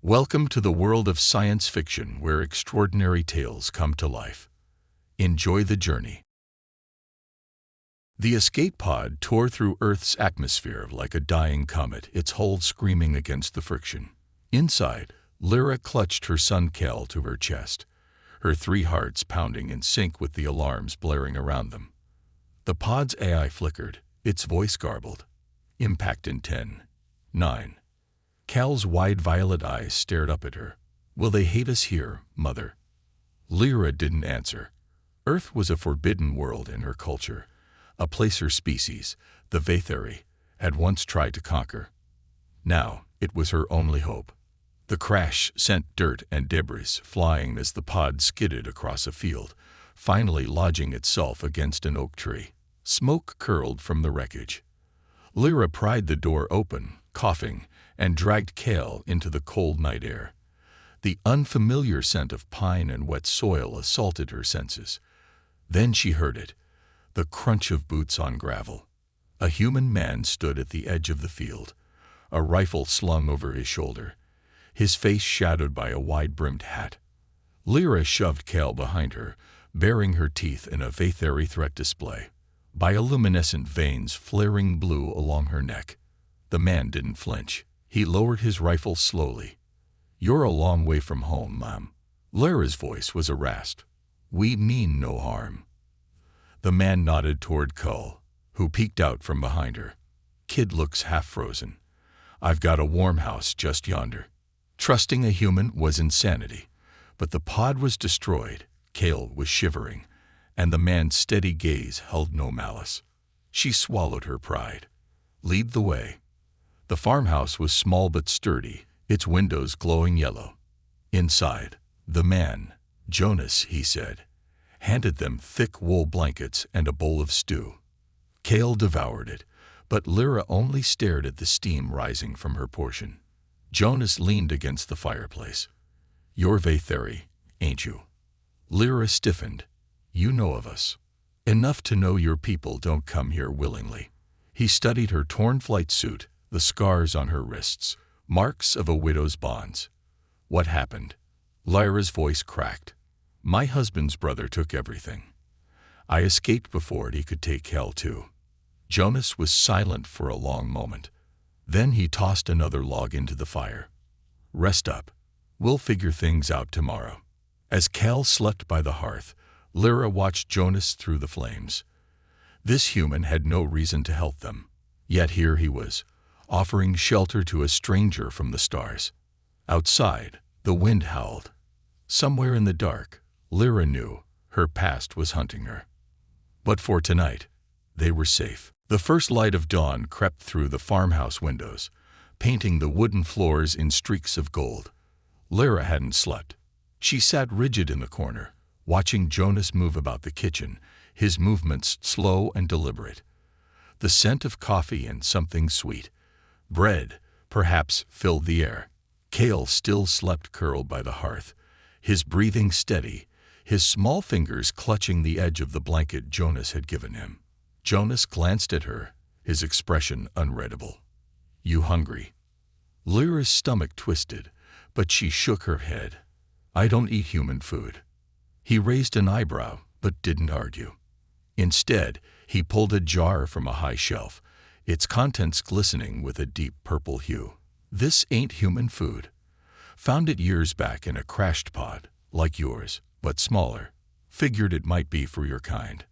Welcome to the world of science fiction where extraordinary tales come to life. Enjoy the journey. The escape pod tore through Earth's atmosphere like a dying comet, its hull screaming against the friction. Inside, Lyra clutched her son Cal to her chest, her three hearts pounding in sync with the alarms blaring around them. The pod's AI flickered, its voice garbled. Impact in 10, 9. Cal's wide violet eyes stared up at her. "Will they hate us here, Mother?" Lyra didn't answer. Earth was a forbidden world in her culture, a place her species, the victories, had once tried to conquer. Now, it was her only hope. The crash sent dirt and debris flying as the pod skidded across a field, finally lodging itself against an oak tree. Smoke curled from the wreckage. Lyra pried the door open, coughing, and dragged Cal into the cold night air. The unfamiliar scent of pine and wet soil assaulted her senses. Then she heard it, the crunch of boots on gravel. A human man stood at the edge of the field, a rifle slung over his shoulder, his face shadowed by a wide-brimmed hat. Lyra shoved Cal behind her, baring her teeth in a victory threat display, bioluminescent veins flaring blue along her neck. The man didn't flinch. He lowered his rifle slowly. "You're a long way from home, Mom." Lyra's voice was harassed. "We mean no harm." The man nodded toward Cal, who peeked out from behind her. "Kid looks half-frozen. I've got a warm house just yonder." Trusting a human was insanity, but the pod was destroyed. Cal was shivering, and the man's steady gaze held no malice. She swallowed her pride. "Lead the way." The farmhouse was small but sturdy, its windows glowing yellow. Inside, the man, Jonas, he said, handed them thick wool blankets and a bowl of stew. Cal devoured it, but Lyra only stared at the steam rising from her portion. Jonas leaned against the fireplace. "You're victories, ain't you?" Lyra stiffened. "You know of us. Enough to know your people don't come here willingly." He studied her torn flight suit, the scars on her wrists, marks of a widow's bonds. "What happened?" Lyra's voice cracked. "My husband's brother took everything. I escaped before he could take Cal too." Jonas was silent for a long moment. Then he tossed another log into the fire. "Rest up. We'll figure things out tomorrow." As Cal slept by the hearth, Lyra watched Jonas through the flames. This human had no reason to help them. Yet here he was, offering shelter to a stranger from the stars. Outside, the wind howled. Somewhere in the dark, Lyra knew her past was hunting her. But for tonight, they were safe. The first light of dawn crept through the farmhouse windows, painting the wooden floors in streaks of gold. Lyra hadn't slept. She sat rigid in the corner, watching Jonas move about the kitchen, his movements slow and deliberate. The scent of coffee and something sweet, bread, perhaps, filled the air. Cal still slept curled by the hearth, his breathing steady, his small fingers clutching the edge of the blanket Jonas had given him. Jonas glanced at her, his expression unreadable. "You hungry?" Lyra's stomach twisted, but she shook her head. "I don't eat human food." He raised an eyebrow, but didn't argue. Instead, he pulled a jar from a high shelf, its contents glistening with a deep purple hue. "This ain't human food. Found it years back in a crashed pod, like yours, but smaller. Figured it might be for your kind."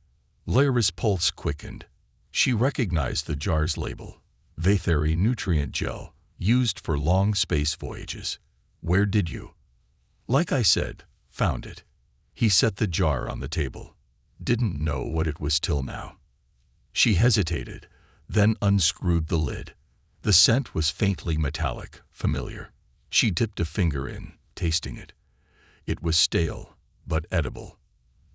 Lyra's pulse quickened. She recognized the jar's label, victories nutrient gel, used for long space voyages. "Where did you?" "Like I said, found it." He set the jar on the table. Didn't know what it was till now. She hesitated, then unscrewed the lid. The scent was faintly metallic, familiar. She dipped a finger in, tasting it. It was stale, but edible.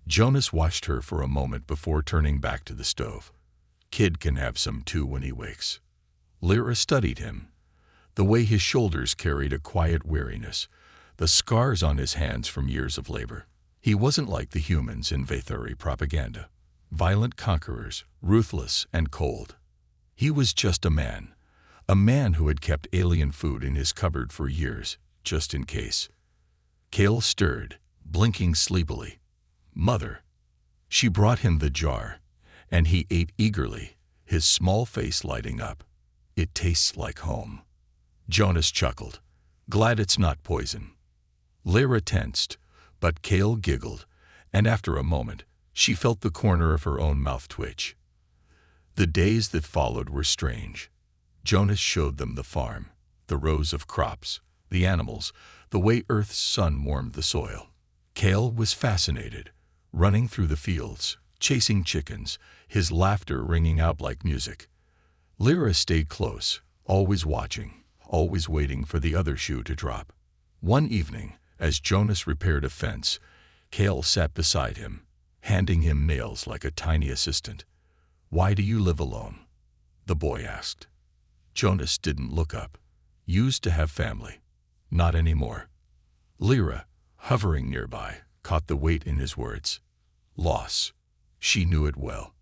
Jonas watched her for a moment before turning back to the stove. "Kid can have some too when he wakes." Lyra studied him. The way his shoulders carried a quiet weariness, the scars on his hands from years of labor. He wasn't like the humans in victory propaganda, violent conquerors, ruthless and cold. He was just a man who had kept alien food in his cupboard for years, just in case. Cale stirred, blinking sleepily. "Mother." She brought him the jar, and he ate eagerly, his small face lighting up. "It tastes like home." Jonas chuckled. "Glad it's not poison." Lyra tensed, but Cale giggled, and after a moment, she felt the corner of her own mouth twitch. The days that followed were strange. Jonas showed them the farm, the rows of crops, the animals, the way Earth's sun warmed the soil. Cale was fascinated, running through the fields, chasing chickens, his laughter ringing out like music. Lyra stayed close, always watching, always waiting for the other shoe to drop. One evening, as Jonas repaired a fence, Cale sat beside him, handing him nails like a tiny assistant. "Why do you live alone?" the boy asked. Jonas didn't look up. "Used to have family. Not anymore." Lyra, hovering nearby, caught the weight in his words. Loss. She knew it well.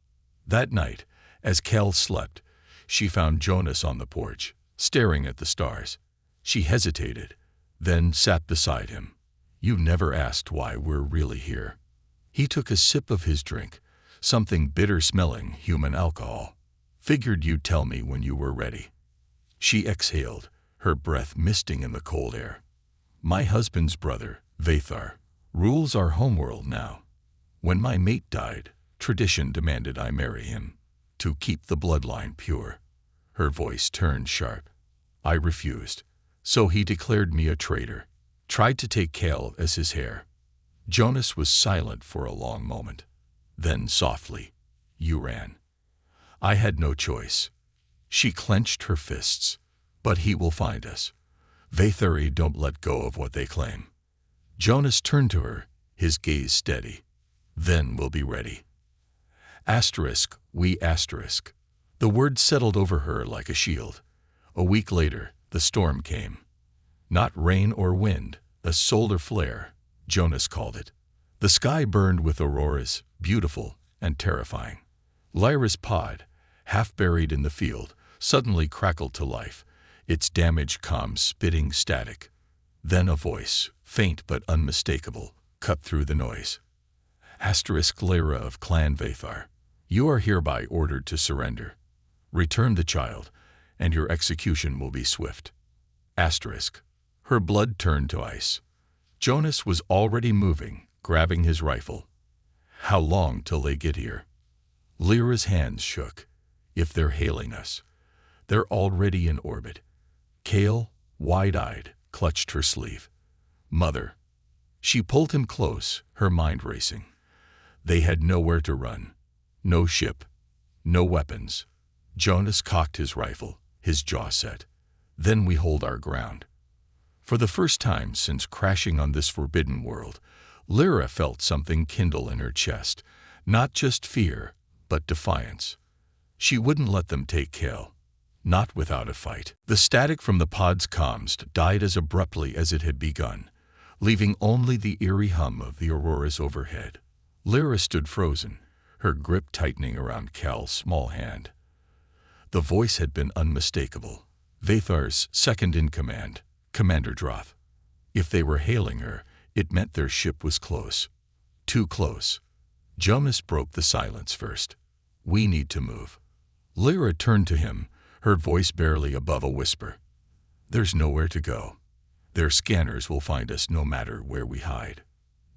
That night, as Cale slept, she found Jonas on the porch, staring at the stars. She hesitated, then sat beside him. "You never asked why we're really here." He took a sip of his drink, something bitter-smelling human alcohol. "Figured you'd tell me when you were ready." She exhaled, her breath misting in the cold air. "My husband's brother, Vathar, rules our homeworld now. When my mate died, tradition demanded I marry him, to keep the bloodline pure." Her voice turned sharp. "I refused. So he declared me a traitor, tried to take Cale as his heir." Jonas was silent for a long moment. Then softly, "You ran." "I had no choice." She clenched her fists. "But he will find us. Vathari don't let go of what they claim." Jonas turned to her, his gaze steady. "Then we'll be ready." We asterisk. The word settled over her like a shield. A week later, the storm came. Not rain or wind, a solar flare, Jonas called it. The sky burned with auroras, beautiful and terrifying. Lyra's pod, half buried in the field, suddenly crackled to life, its damaged comms spitting static. Then a voice, faint but unmistakable, cut through the noise. Lyra of Clan Vathar, you are hereby ordered to surrender. Return the child, and your execution will be swift. Her blood turned to ice. Jonas was already moving, grabbing his rifle. "How long till they get here?" Lyra's hands shook. "If they're hailing us. They're already in orbit." Cale, wide-eyed, clutched her sleeve. "Mother." She pulled him close, her mind racing. They had nowhere to run. No ship. No weapons. Jonas cocked his rifle, his jaw set. "Then we hold our ground." For the first time since crashing on this forbidden world, Lyra felt something kindle in her chest, not just fear, but defiance. She wouldn't let them take Cale. Not without a fight. The static from the pod's comms died as abruptly as it had begun, leaving only the eerie hum of the auroras overhead. Lyra stood frozen, her grip tightening around Cale's small hand. The voice had been unmistakable. Vathar's second-in-command, Commander Droth. If they were hailing her, it meant their ship was close. Too close. Jonas broke the silence first. "We need to move." Lyra turned to him, her voice barely above a whisper. "There's nowhere to go. Their scanners will find us no matter where we hide."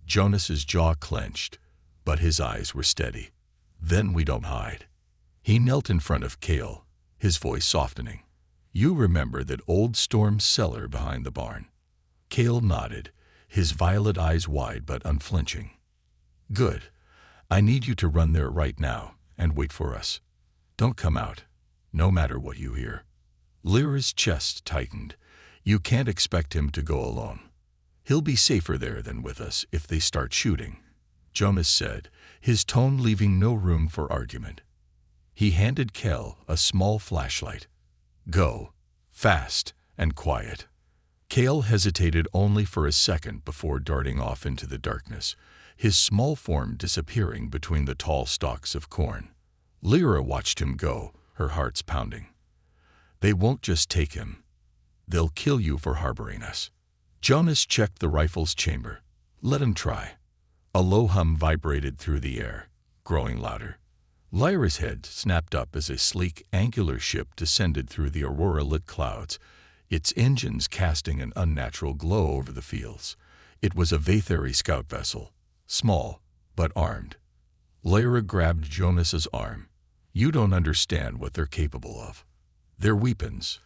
Jonas's jaw clenched, but his eyes were steady. "Then we don't hide." He knelt in front of Cale, his voice softening. "You remember that old storm cellar behind the barn?" Cale nodded, his violet eyes wide but unflinching. "Good. I need you to run there right now and wait for us. Don't come out, no matter what you hear." Lyra's chest tightened. "You can't expect him to go alone. He'll be safer there than with us if they start shooting," Jonas said, his tone leaving no room for argument. He handed Cale a small flashlight. "Go. Fast and quiet." Cale hesitated only for a second before darting off into the darkness, his small form disappearing between the tall stalks of corn. Lyra watched him go, her heart's pounding. "They won't just take him. They'll kill you for harboring us." Jonas checked the rifle's chamber. Let him try. A low hum vibrated through the air, growing louder. Lyra's head snapped up as a sleek, angular ship descended through the aurora-lit clouds, its engines casting an unnatural glow over the fields. It was a Vatheri scout vessel, small but armed. Lyra grabbed Jonas's arm. You don't understand what they're capable of. They're weapons.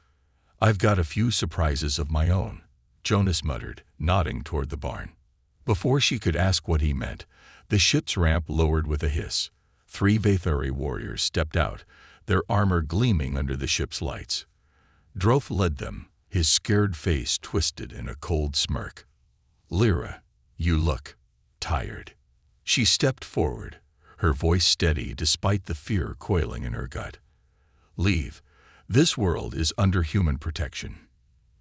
I've got a few surprises of my own, Jonas muttered, nodding toward the barn. Before she could ask what he meant, the ship's ramp lowered with a hiss. 3 Vatheri warriors stepped out, their armor gleaming under the ship's lights. Droth led them, his scared face twisted in a cold smirk. Lyra, you look tired. She stepped forward, her voice steady despite the fear coiling in her gut. Leave. This world is under human protection.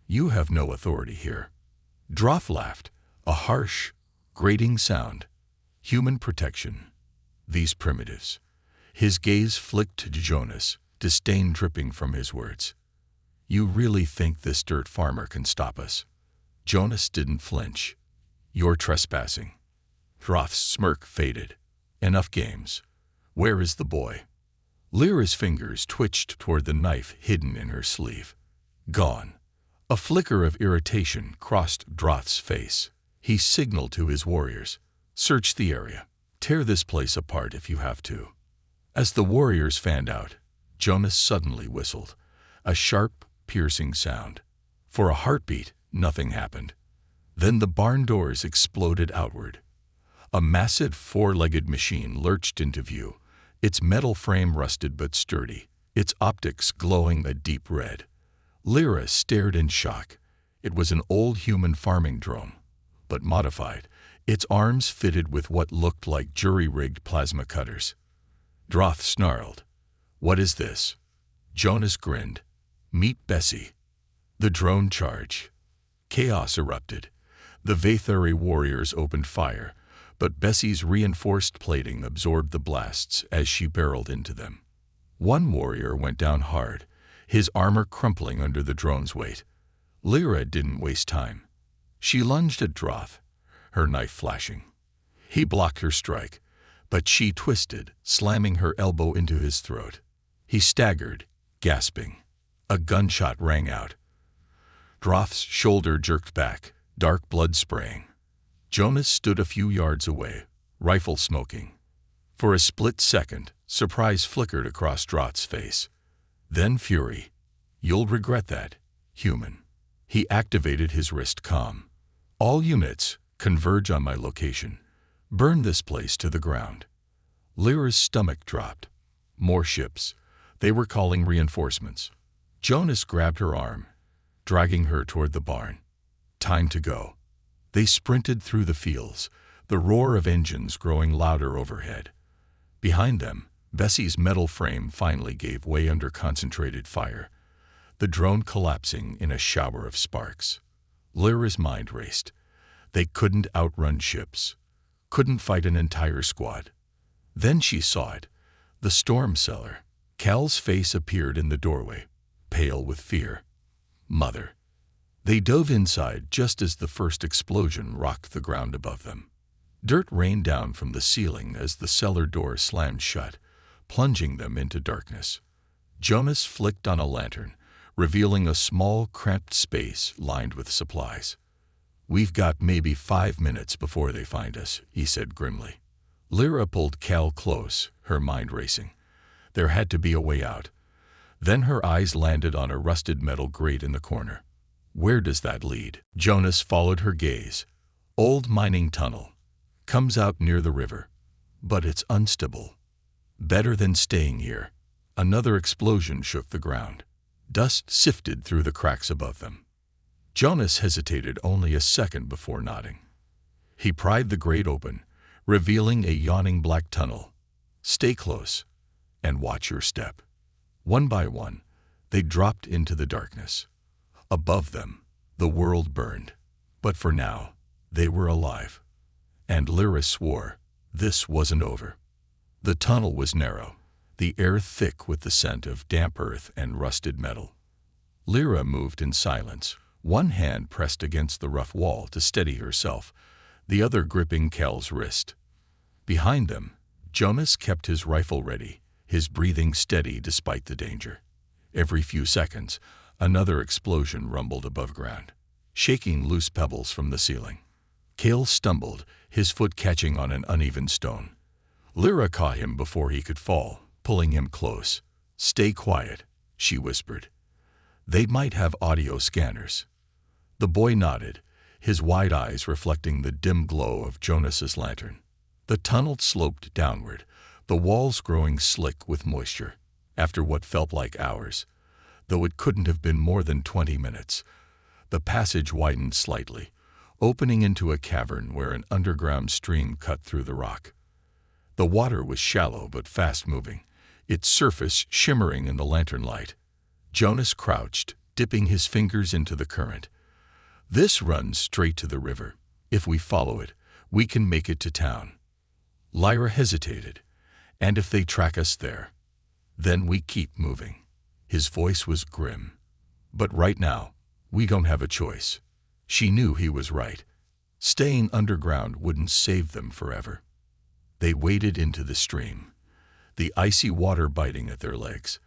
You have no authority here. Droth laughed, a harsh, grating sound. Human protection. These primitives. His gaze flicked to Jonas, disdain dripping from his words. You really think this dirt farmer can stop us? Jonas didn't flinch. You're trespassing. Droth's smirk faded. Enough games. Where is the boy? Lyra's fingers twitched toward the knife hidden in her sleeve. Gone. A flicker of irritation crossed Droth's face. He signaled to his warriors. Search the area. Tear this place apart if you have to. As the warriors fanned out, Jonas suddenly whistled. A sharp, piercing sound. For a heartbeat, nothing happened. Then the barn doors exploded outward. A massive 4-legged machine lurched into view, its metal frame rusted but sturdy, its optics glowing a deep red. Lyra stared in shock. It was an old human farming drone, but modified, its arms fitted with what looked like jury-rigged plasma cutters. Droth snarled. What is this? Jonas grinned. Meet Bessie. The drone charge. Chaos erupted. The Vatheri warriors opened fire, but Bessie's reinforced plating absorbed the blasts as she barreled into them. One warrior went down hard, his armor crumpling under the drone's weight. Lyra didn't waste time. She lunged at Droth, her knife flashing. He blocked her strike, but she twisted, slamming her elbow into his throat. He staggered, gasping. A gunshot rang out. Droth's shoulder jerked back, dark blood spraying. Jonas stood a few yards away, rifle smoking. For a split second, surprise flickered across Droth's face. Then fury. You'll regret that, human. He activated his wrist comm. All units, converge on my location. Burn this place to the ground. Lyra's stomach dropped. More ships. They were calling reinforcements. Jonas grabbed her arm, dragging her toward the barn. Time to go. They sprinted through the fields, the roar of engines growing louder overhead. Behind them, Bessie's metal frame finally gave way under concentrated fire, the drone collapsing in a shower of sparks. Lyra's mind raced. They couldn't outrun ships, couldn't fight an entire squad. Then she saw it, the storm cellar. Cal's face appeared in the doorway, pale with fear. Mother. They dove inside just as the first explosion rocked the ground above them. Dirt rained down from the ceiling as the cellar door slammed shut, plunging them into darkness. Jonas flicked on a lantern, revealing a small, cramped space lined with supplies. We've got maybe 5 minutes before they find us, he said grimly. Lyra pulled Cal close, her mind racing. There had to be a way out. Then her eyes landed on a rusted metal grate in the corner. Where does that lead? Jonas followed her gaze. Old mining tunnel. Comes out near the river. But it's unstable. Better than staying here. Another explosion shook the ground. Dust sifted through the cracks above them. Jonas hesitated only a second before nodding. He pried the grate open, revealing a yawning black tunnel. Stay close, and watch your step. One by one, they dropped into the darkness. Above them, the world burned. But for now, they were alive. And Lyra swore, this wasn't over. The tunnel was narrow, the air thick with the scent of damp earth and rusted metal. Lyra moved in silence, One hand pressed against the rough wall to steady herself, the other gripping Kel's wrist. Behind them, Jonas kept his rifle ready, his breathing steady despite the danger. Every few seconds, another explosion rumbled above ground, shaking loose pebbles from the ceiling. Kel stumbled, his foot catching on an uneven stone. Lyra caught him before he could fall, pulling him close. "Stay quiet," she whispered. "They might have audio scanners." The boy nodded, his wide eyes reflecting the dim glow of Jonas's lantern. The tunnel sloped downward, the walls growing slick with moisture. After what felt like hours, though it couldn't have been more than 20 minutes, the passage widened slightly, opening into a cavern where an underground stream cut through the rock. The water was shallow but fast-moving, its surface shimmering in the lantern light. Jonas crouched, dipping his fingers into the current. "This runs straight to the river. If we follow it, we can make it to town." Lyra hesitated. "And if they track us there? Then we keep moving." His voice was grim. "But right now, we don't have a choice." She knew he was right. Staying underground wouldn't save them forever. They waded into the stream, the icy water biting at their legs.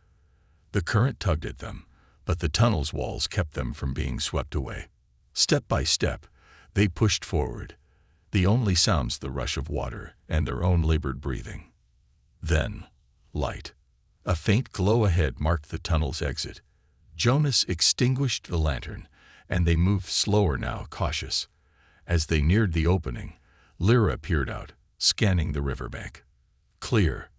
The current tugged at them, but the tunnel's walls kept them from being swept away. Step by step, they pushed forward, the only sounds the rush of water and their own labored breathing. Then, light. A faint glow ahead marked the tunnel's exit. Jonas extinguished the lantern, and they moved slower now, cautious. As they neared the opening, Lyra peered out, scanning the riverbank. Clear.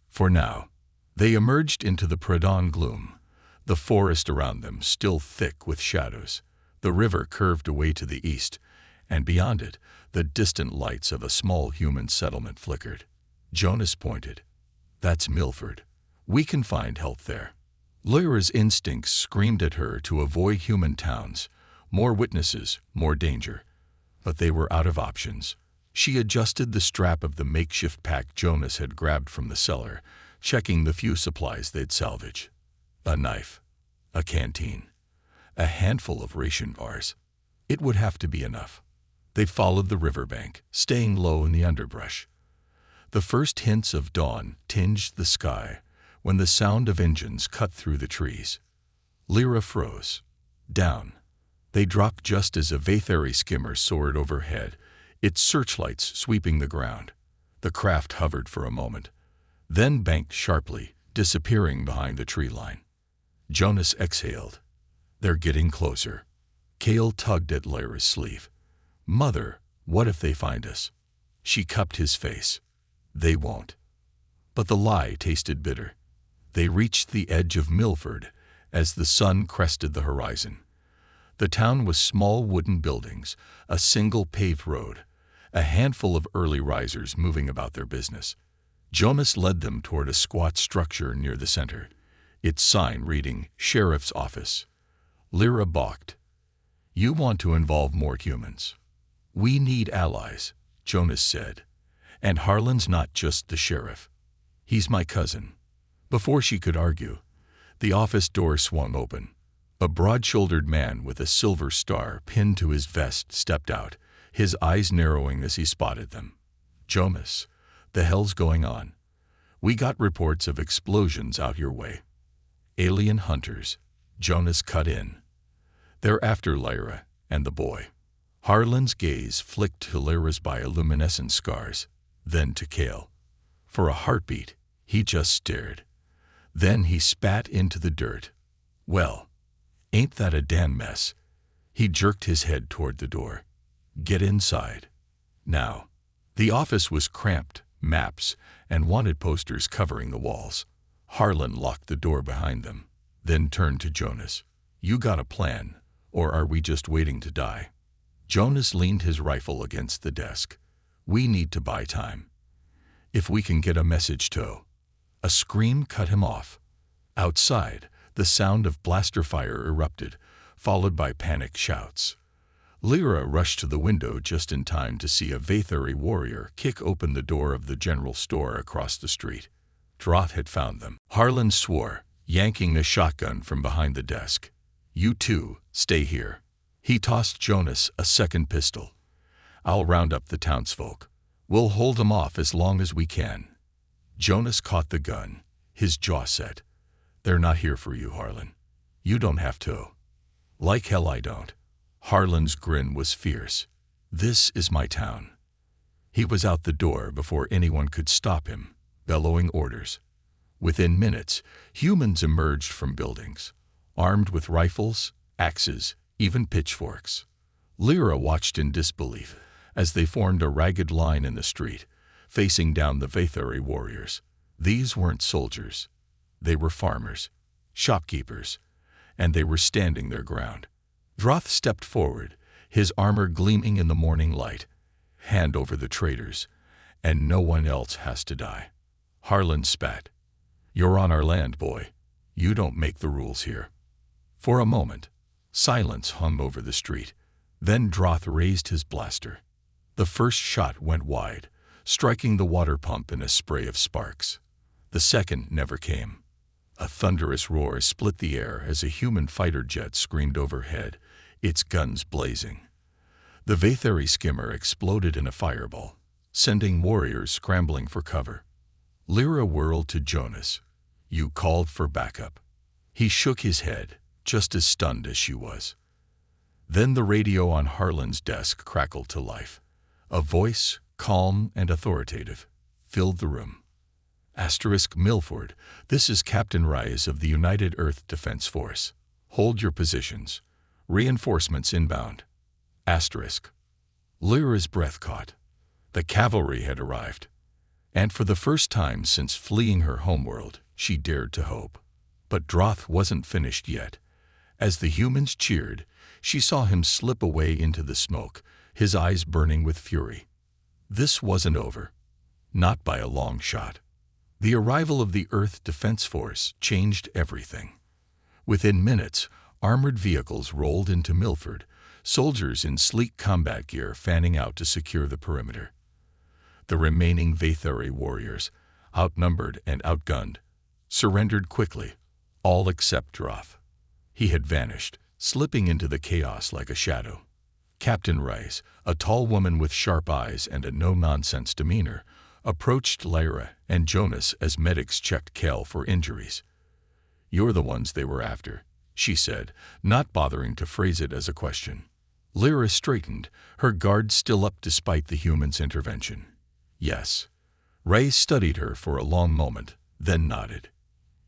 For now. They emerged into the pre-dawn gloom, the forest around them still thick with shadows. The river curved away to the east, and beyond it, the distant lights of a small human settlement flickered. Jonas pointed. "That's Milford. We can find help there." Lyra's instincts screamed at her to avoid human towns. More witnesses, more danger. But they were out of options. She adjusted the strap of the makeshift pack Jonas had grabbed from the cellar, checking the few supplies they'd salvage. A knife, a canteen, a handful of ration bars. It would have to be enough. They followed the riverbank, staying low in the underbrush. The first hints of dawn tinged the sky when the sound of engines cut through the trees. Lyra froze. Down. They dropped just as a Vathari skimmer soared overhead, its searchlights sweeping the ground. The craft hovered for a moment, then banked sharply, disappearing behind the tree line. Jonas exhaled. "They're getting closer." Kel tugged at Lyra's sleeve. "Mother, what if they find us?" She cupped his face. "They won't." But the lie tasted bitter. They reached the edge of Milford as the sun crested the horizon. The town was small wooden buildings, a single paved road, a handful of early risers moving about their business. Jonas led them toward a squat structure near the center, its sign reading Sheriff's Office. Lyra balked. "You want to involve more humans." "We need allies," Jonas said. "And Harlan's not just the sheriff. He's my cousin." Before she could argue, the office door swung open. A broad-shouldered man with a silver star pinned to his vest stepped out, his eyes narrowing as he spotted them. "Jonas, the hell's going on? We got reports of explosions out your way." "Alien hunters," Jonas cut in. "They're after Lyra and the boy." Harlan's gaze flicked to Lyra's bioluminescent scars, then to Kel. For a heartbeat, he just stared. Then he spat into the dirt. "Well, ain't that a damn mess?" He jerked his head toward the door. "Get inside. Now." The office was cramped, maps and wanted posters covering the walls. Harlan locked the door behind them, then turned to Jonas. "You got a plan, or are we just waiting to die?" Jonas leaned his rifle against the desk. "We need to buy time. If we can get a message to..." A scream cut him off. Outside, the sound of blaster fire erupted, followed by panicked shouts. Lyra rushed to the window just in time to see a Vathari warrior kick open the door of the general store across the street. Droth had found them. Harlan swore, yanking a shotgun from behind the desk. "You two, stay here. He tossed Jonas a second pistol. "I'll round up the townsfolk. We'll hold them off as long as we can." Jonas caught the gun, his jaw set. "They're not here for you, Harlan. You don't have to." "Like hell I don't." Harlan's grin was fierce. "This is my town." He was out the door before anyone could stop him, bellowing orders. Within minutes, humans emerged from buildings, armed with rifles, axes, even pitchforks. Lyra watched in disbelief as they formed a ragged line in the street, facing down the Vathari warriors. These weren't soldiers. They were farmers, shopkeepers, and they were standing their ground. Droth stepped forward, his armor gleaming in the morning light. "Hand over the traitors, and no one else has to die." Harlan spat. "You're on our land, boy. You don't make the rules here." For a moment, silence hung over the street. Then Droth raised his blaster. The first shot went wide, striking the water pump in a spray of sparks. The second never came. A thunderous roar split the air as a human fighter jet screamed overhead, its guns blazing. The Vathari skimmer exploded in a fireball, sending warriors scrambling for cover. Lyra whirled to Jonas. "You called for backup." He shook his head, just as stunned as she was. Then the radio on Harlan's desk crackled to life. A voice, calm and authoritative, filled the room. "Milford, this is Captain Reyes of the United Earth Defense Force. Hold your positions. Reinforcements inbound." Lyra's breath caught. The cavalry had arrived. And for the first time since fleeing her homeworld, she dared to hope. But Droth wasn't finished yet. As the humans cheered, she saw him slip away into the smoke, his eyes burning with fury. This wasn't over. Not by a long shot. The arrival of the Earth Defense Force changed everything. Within minutes, armored vehicles rolled into Milford, soldiers in sleek combat gear fanning out to secure the perimeter. The remaining Vathari warriors, outnumbered and outgunned, surrendered quickly, all except Droth. He had vanished, slipping into the chaos like a shadow. Captain Reyes, a tall woman with sharp eyes and a no-nonsense demeanor, approached Lyra and Jonas as medics checked Kel for injuries. "You're the ones they were after," she said, not bothering to phrase it as a question. Lyra straightened, her guard still up despite the human's intervention. "Yes." Reyes studied her for a long moment, then nodded.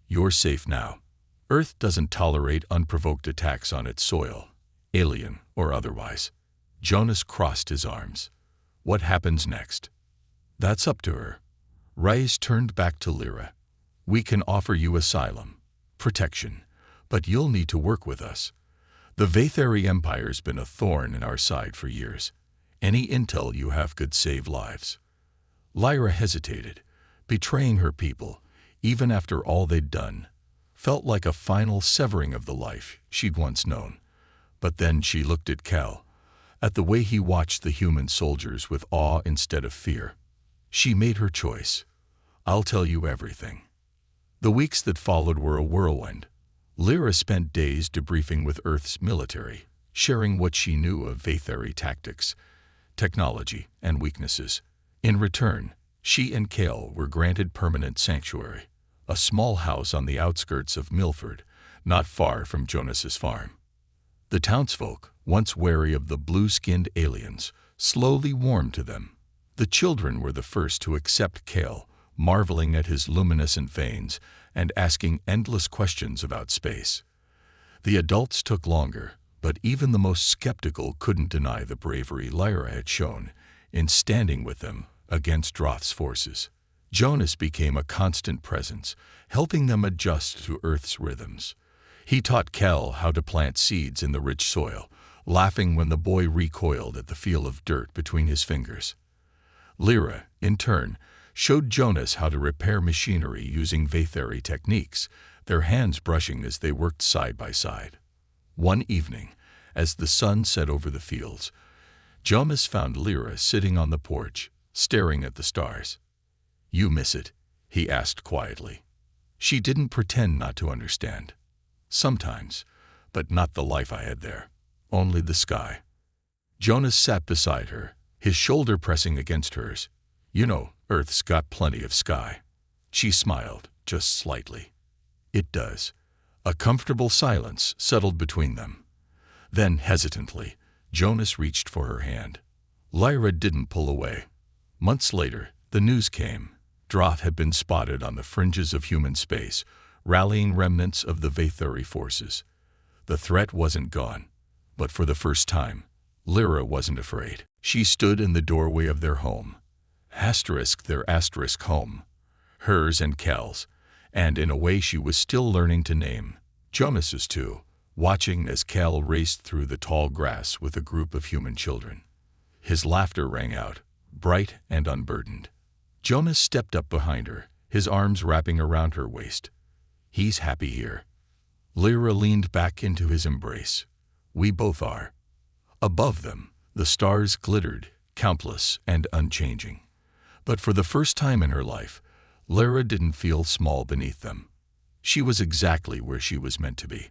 "You're safe now. Earth doesn't tolerate unprovoked attacks on its soil, alien or otherwise." Jonas crossed his arms. "What happens next?" "That's up to her." Reyes turned back to Lyra. "We can offer you asylum, protection, but you'll need to work with us. The Vathari Empire's been a thorn in our side for years. Any intel you have could save lives." Lyra hesitated. Betraying her people, even after all they'd done, felt like a final severing of the life she'd once known. But then she looked at Kel, at the way he watched the human soldiers with awe instead of fear. She made her choice. "I'll tell you everything." The weeks that followed were a whirlwind. Lyra spent days debriefing with Earth's military, sharing what she knew of Vathari tactics, technology, and weaknesses. In return, she and Kel were granted permanent sanctuary, a small house on the outskirts of Milford, not far from Jonas's farm. The townsfolk, once wary of the blue-skinned aliens, slowly warmed to them. The children were the first to accept Kel, marveling at his luminescent veins and asking endless questions about space. The adults took longer, but even the most skeptical couldn't deny the bravery Lyra had shown in standing with them against Droth's forces. Jonas became a constant presence, helping them adjust to Earth's rhythms. He taught Kel how to plant seeds in the rich soil, laughing when the boy recoiled at the feel of dirt between his fingers. Lyra, in turn, showed Jonas how to repair machinery using Vathari techniques, their hands brushing as they worked side by side. One evening, as the sun set over the fields, Jonas found Lyra sitting on the porch, staring at the stars. "You miss it?" he asked quietly. She didn't pretend not to understand. "Sometimes, but not the life I had there." only the sky. Jonas sat beside her, his shoulder pressing against hers. You know, Earth's got plenty of sky. She smiled, just slightly. It does. A comfortable silence settled between them. Then, hesitantly, Jonas reached for her hand. Lyra didn't pull away. Months later, the news came. Droth had been spotted on the fringes of human space, rallying remnants of the Vathuri forces. The threat wasn't gone, but for the first time, Lyra wasn't afraid. She stood in the doorway of their home. Their asterisk home. Hers and Cal's, and in a way she was still learning to name. Jonas's too, watching as Cal raced through the tall grass with a group of human children. His laughter rang out, bright and unburdened. Jonas stepped up behind her, his arms wrapping around her waist. He's happy here. Lyra leaned back into his embrace. We both are. Above them, the stars glittered, countless and unchanging. But for the first time in her life, Lyra didn't feel small beneath them. She was exactly where she was meant to be.